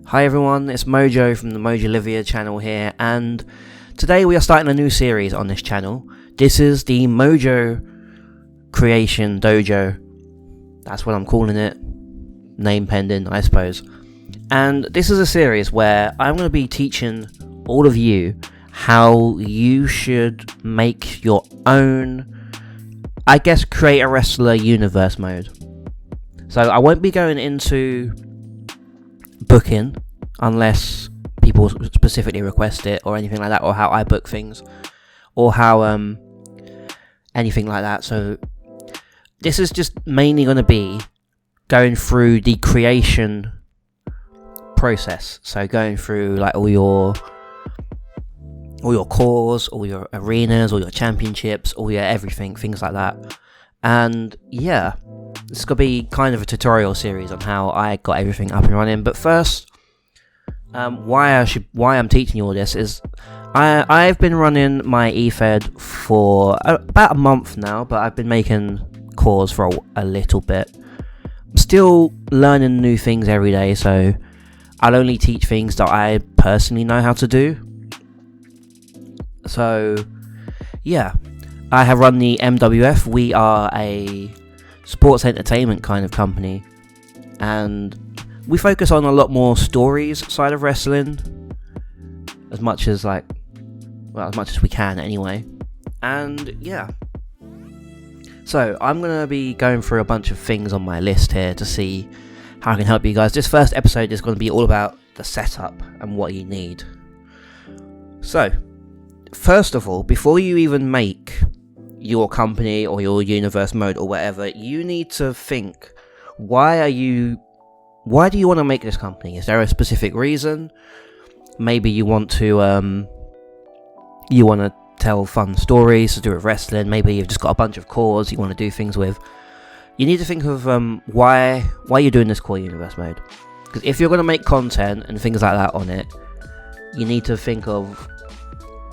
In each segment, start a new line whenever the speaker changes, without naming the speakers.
Hi everyone, it's Mojo from the Mojo Livia channel here, and today we are starting a new series on this channel. This is the Mojo Creation Dojo. That's what I'm calling it. Name pending, I suppose. And this is a series where I'm going to be teaching all of you how you should make your own, I guess, create a wrestler universe mode. So I won't be going into booking unless people specifically request it or anything like that, or how I book things, or how anything like that. So this is just mainly going to be going through the creation process. So going through like all your CAWs, all your arenas, all your championships, all your everything, things like that. And yeah, this is going to be kind of a tutorial series on how I got everything up and running. But first, why I'm teaching you all this is I've been running my eFed for about a month now, but I've been making CAWs for a little bit. I'm still learning new things every day, so I'll only teach things that I personally know how to do. So yeah, I have run the MWF. We are a sports entertainment kind of company, and we focus on a lot more stories side of wrestling, as much as we can anyway. And yeah, so I'm gonna be going through a bunch of things on my list here to see how I can help you guys. This first episode is going to be all about the setup and what you need. So first of all, before you even make your company or your universe mode or whatever, you need to think, why do you want to make this company? Is there a specific reason? Maybe you want to tell fun stories to do with wrestling. Maybe you've just got a bunch of CAWs you want to do things with. You need to think of why you're doing this CAW Universe mode. Because if you're going to make content and things like that on it, you need to think of,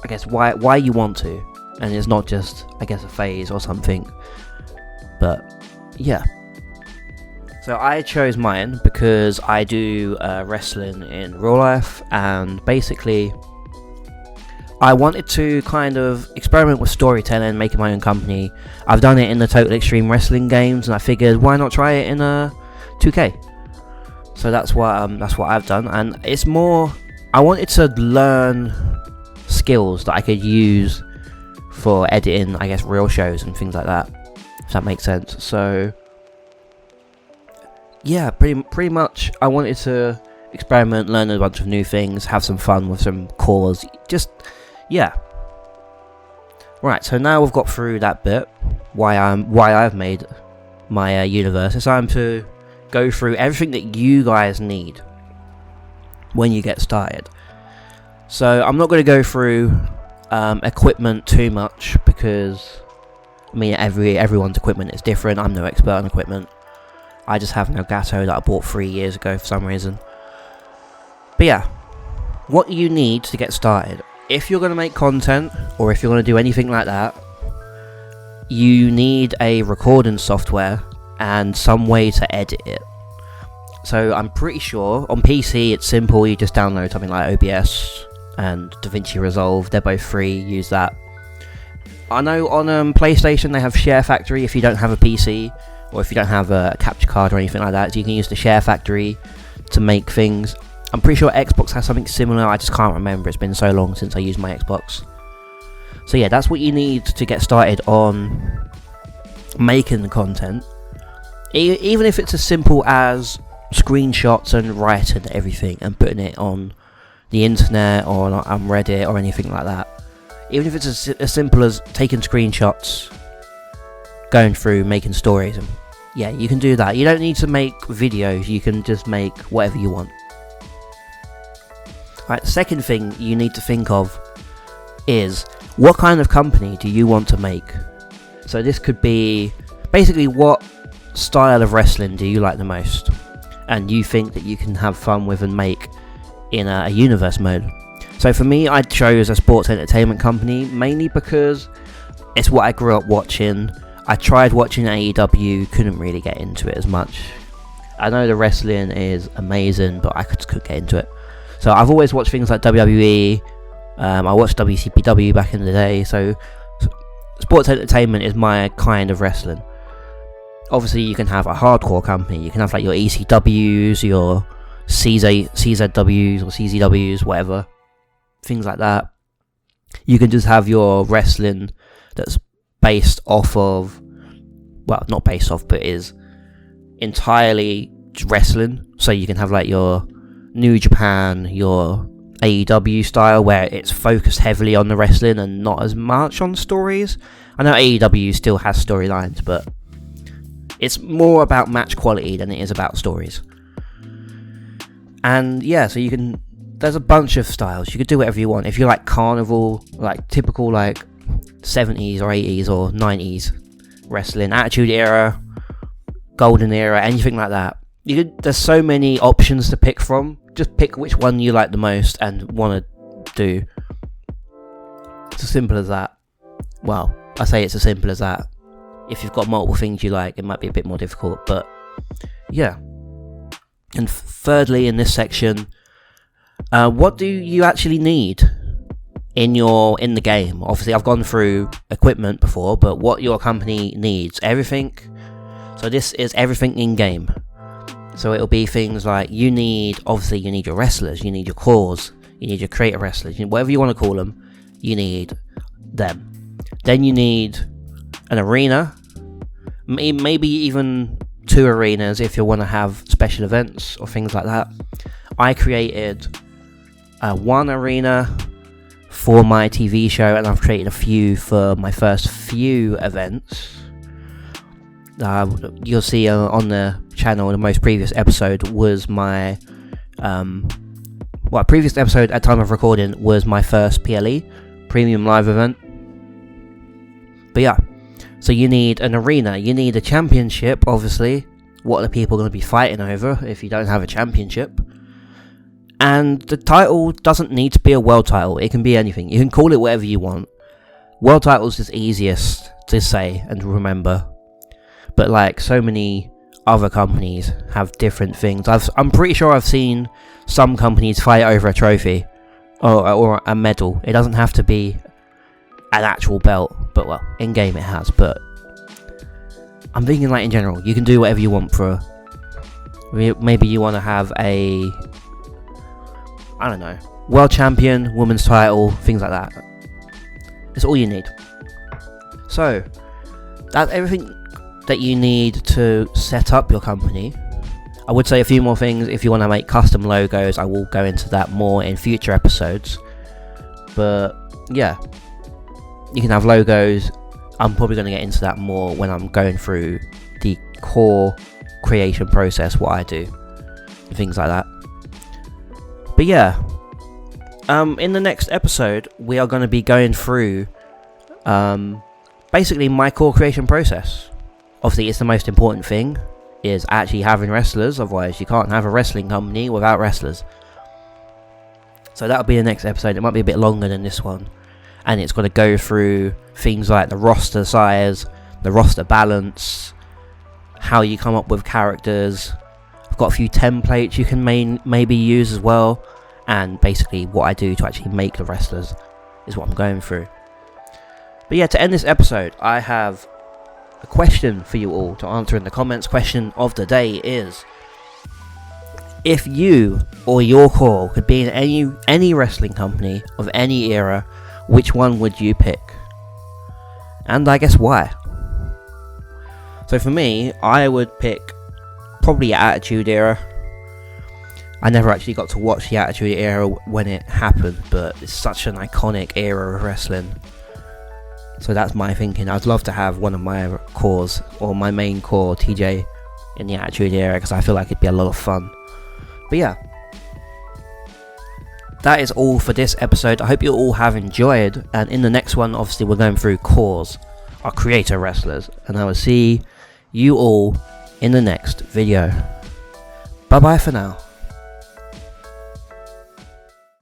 I guess, why you want to. And it's not just, I guess, a phase or something. But yeah. So I chose mine because I do wrestling in real life, and basically I wanted to kind of experiment with storytelling, making my own company. I've done it in the Total Extreme Wrestling games, and I figured, why not try it in 2K? So that's what I've done, and it's more, I wanted to learn skills that I could use for editing, I guess, real shows and things like that, if that makes sense. So yeah, pretty much I wanted to experiment, learn a bunch of new things, have some fun with some CAWs, just, yeah. Right, so now we've got through that bit, why I've made my universe. It's time to go through everything that you guys need when you get started. So I'm not going to go through equipment too much, because I mean everyone's equipment is different. I'm no expert on equipment. I just have an Elgato that I bought 3 years ago for some reason. But yeah, what you need to get started, if you're going to make content, or if you're going to do anything like that, you need a recording software and some way to edit it. So I'm pretty sure on PC it's simple. You just download something like OBS and DaVinci Resolve. They're both free. Use that. I know on PlayStation they have Share Factory if you don't have a PC, or if you don't have a capture card or anything like that. So you can use the Share Factory to make things. I'm pretty sure Xbox has something similar. I just can't remember. It's been so long since I used my Xbox. So yeah, that's what you need to get started on making the content. Even if it's as simple as screenshots and writing everything and putting it on the internet or on Reddit or anything like that. Even if it's as simple as taking screenshots, going through, making stories, and yeah, you can do that. You don't need to make videos, you can just make whatever you want. Right, the second thing you need to think of is, what kind of company do you want to make? So this could be basically, what style of wrestling do you like the most, and you think that you can have fun with and make in a universe mode. So for me, I chose a sports entertainment company, mainly because it's what I grew up watching. I tried watching AEW, couldn't really get into it as much. I know the wrestling is amazing, but I just couldn't get into it. So I've always watched things like WWE. I watched WCPW back in the day. So sports entertainment is my kind of wrestling. Obviously, you can have a hardcore company. You can have like your ECWs, your CZWs or CZWs, whatever, things like that. You can just have your wrestling that's based off of, well, not based off, but is entirely wrestling. So you can have like your New Japan, your AEW style, where it's focused heavily on the wrestling and not as much on stories. I know AEW still has storylines, but it's more about match quality than it is about stories. And yeah, so there's a bunch of styles. You could do whatever you want. If you like carnival, like typical like 70s or 80s or 90s wrestling, Attitude Era, Golden Era, anything like that. There's so many options to pick from. Just pick which one you like the most and want to do. It's as simple as that. Well, I say it's as simple as that. If you've got multiple things you like, it might be a bit more difficult, but yeah. And thirdly, in this section, what do you actually need in the game? Obviously, I've gone through equipment before, but what your company needs, everything. So this is everything in game. So it'll be things like you need your wrestlers, you need your cores, you need your creator wrestlers, whatever you want to call them, you need them. Then you need an arena, maybe even 2 arenas if you want to have special events or things like that. I created 1 arena for my TV show, and I've created a few for my first few events. You'll see on the channel, the most previous episode was my previous episode at time of recording was my first PLE, Premium Live event. But yeah, so you need an arena, you need a championship, obviously. What are the people going to be fighting over if you don't have a championship? And the title doesn't need to be a world title, it can be anything. You can call it whatever you want. World titles is easiest to say and remember. But like so many other companies have different things. I'm pretty sure I've seen some companies fight over a trophy or a medal. It doesn't have to be an actual belt, but well, in game it has. But I'm thinking like in general, you can do whatever you want for. Maybe you want to have a, I don't know, world champion, women's title, things like that. That's all you need. So that's everything that you need to set up your company. I would say a few more things. If you want to make custom logos, I will go into that more in future episodes. But yeah, you can have logos. I'm probably going to get into that more when I'm going through the core creation process, what I do, and things like that. But yeah, in the next episode, we are going to be going through basically my core creation process. Obviously, it's the most important thing, is actually having wrestlers. Otherwise, you can't have a wrestling company without wrestlers. So that'll be the next episode. It might be a bit longer than this one. And it's got to go through things like the roster size, the roster balance, how you come up with characters. I've got a few templates you can maybe use as well. And basically what I do to actually make the wrestlers is what I'm going through. But yeah, to end this episode, I have a question for you all to answer in the comments. Question of the day is, if you or your core could be in any wrestling company of any era, which one would you pick? And I guess why? So for me, I would pick probably Attitude Era. I never actually got to watch the Attitude Era when it happened, but it's such an iconic era of wrestling. So that's my thinking. I'd love to have one of my cores, or my main core, TJ, in the Attitude Era, because I feel like it'd be a lot of fun. But yeah, that is all for this episode. I hope you all have enjoyed, and in the next one, obviously, we're going through cores, our creator wrestlers, and I will see you all in the next video. Bye bye for now.